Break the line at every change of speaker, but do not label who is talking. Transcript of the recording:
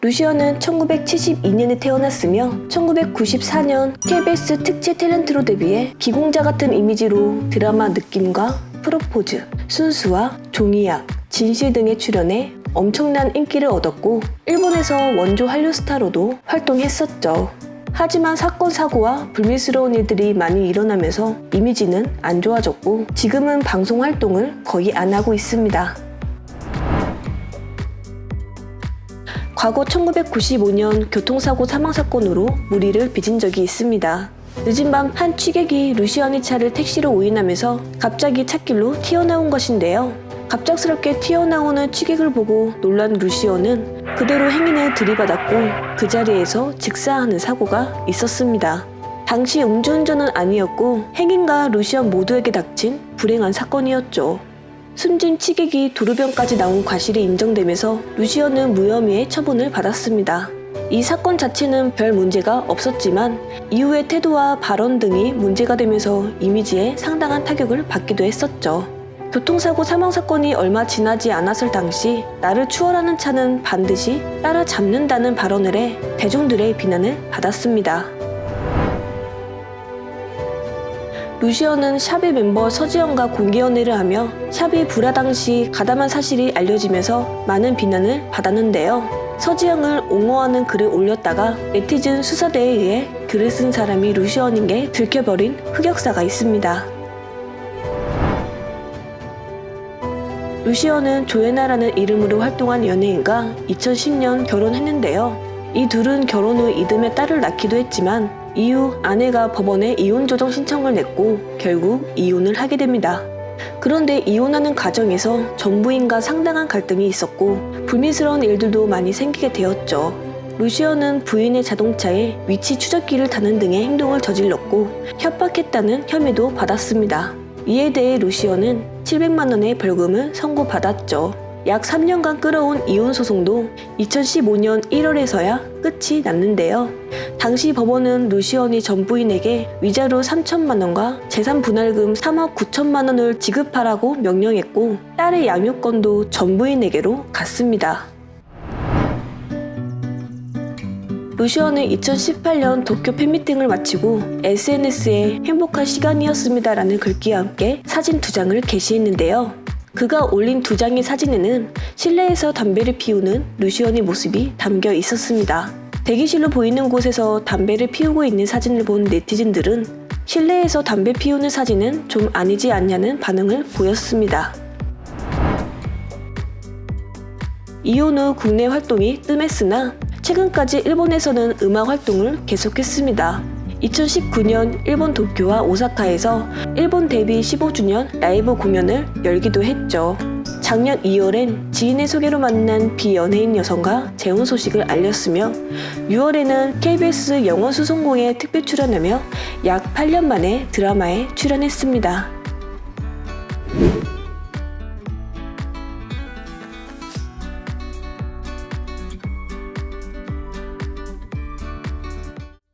루시언은 1972년에 태어났으며 1994년 KBS 특채 탤런트로 데뷔해 기공자 같은 이미지로 드라마 느낌과 프로포즈, 순수와 종이약, 진실 등에 출연해 엄청난 인기를 얻었고 일본에서 원조 한류 스타로도 활동했었죠. 하지만 사건 사고와 불미스러운 일들이 많이 일어나면서 이미지는 안 좋아졌고 지금은 방송 활동을 거의 안 하고 있습니다. 과거 1995년 교통사고 사망사건으로 물의를 빚은 적이 있습니다. 늦은 밤 한 취객이 루시언의 차를 택시로 오인하면서 갑자기 찻길로 튀어나온 것인데요. 갑작스럽게 튀어나오는 취객을 보고 놀란 루시언은 그대로 행인을 들이받았고 그 자리에서 직사하는 사고가 있었습니다. 당시 음주운전은 아니었고 행인과 루시언 모두에게 닥친 불행한 사건이었죠. 숨진 취객이 도로변까지 나온 과실이 인정되면서 루시언은 무혐의의 처분을 받았습니다. 이 사건 자체는 별 문제가 없었지만 이후의 태도와 발언 등이 문제가 되면서 이미지에 상당한 타격을 받기도 했었죠. 교통사고 사망사건이 얼마 지나지 않았을 당시 나를 추월하는 차는 반드시 따라잡는다는 발언을 해 대중들의 비난을 받았습니다. 루시언은 샵의 멤버 서지영과 공개연애를 하며 샵이 불화 당시 가담한 사실이 알려지면서 많은 비난을 받았는데요. 서지영을 옹호하는 글을 올렸다가 네티즌 수사대에 의해 글을 쓴 사람이 루시언인 게 들켜버린 흑역사가 있습니다. 루시언은 조예나라는 이름으로 활동한 연예인과 2010년 결혼했는데요. 이 둘은 결혼 후 이듬해 딸을 낳기도 했지만 이후 아내가 법원에 이혼 조정 신청을 냈고 결국 이혼을 하게 됩니다. 그런데 이혼하는 과정에서 전 부인과 상당한 갈등이 있었고 불미스러운 일들도 많이 생기게 되었죠. 루시언은 부인의 자동차에 위치 추적기를 다는 등의 행동을 저질렀고 협박했다는 혐의도 받았습니다. 이에 대해 루시언은 700만 원의 벌금을 선고받았죠. 약 3년간 끌어온 이혼 소송도 2015년 1월에서야 끝이 났는데요. 당시 법원은 루시언이 전 부인에게 위자료 3천만 원과 재산 분할금 3억 9천만 원을 지급하라고 명령했고 딸의 양육권도 전 부인에게로 갔습니다. 루시언은 2018년 도쿄 팬미팅을 마치고 SNS에 행복한 시간이었습니다라는 글귀와 함께 사진 2장을 게시했는데요. 그가 올린 2장의 사진에는 실내에서 담배를 피우는 루시언의 모습이 담겨 있었습니다. 대기실로 보이는 곳에서 담배를 피우고 있는 사진을 본 네티즌들은 실내에서 담배 피우는 사진은 좀 아니지 않냐는 반응을 보였습니다. 이혼 후 국내 활동이 뜸했으나 최근까지 일본에서는 음악 활동을 계속했습니다. 2019년 일본 도쿄와 오사카에서 일본 데뷔 15주년 라이브 공연을 열기도 했죠. 작년 2월엔 지인의 소개로 만난 비연예인 여성과 재혼 소식을 알렸으며 6월에는 KBS 영어 수송공에 특별 출연하며 약 8년 만에 드라마에 출연했습니다.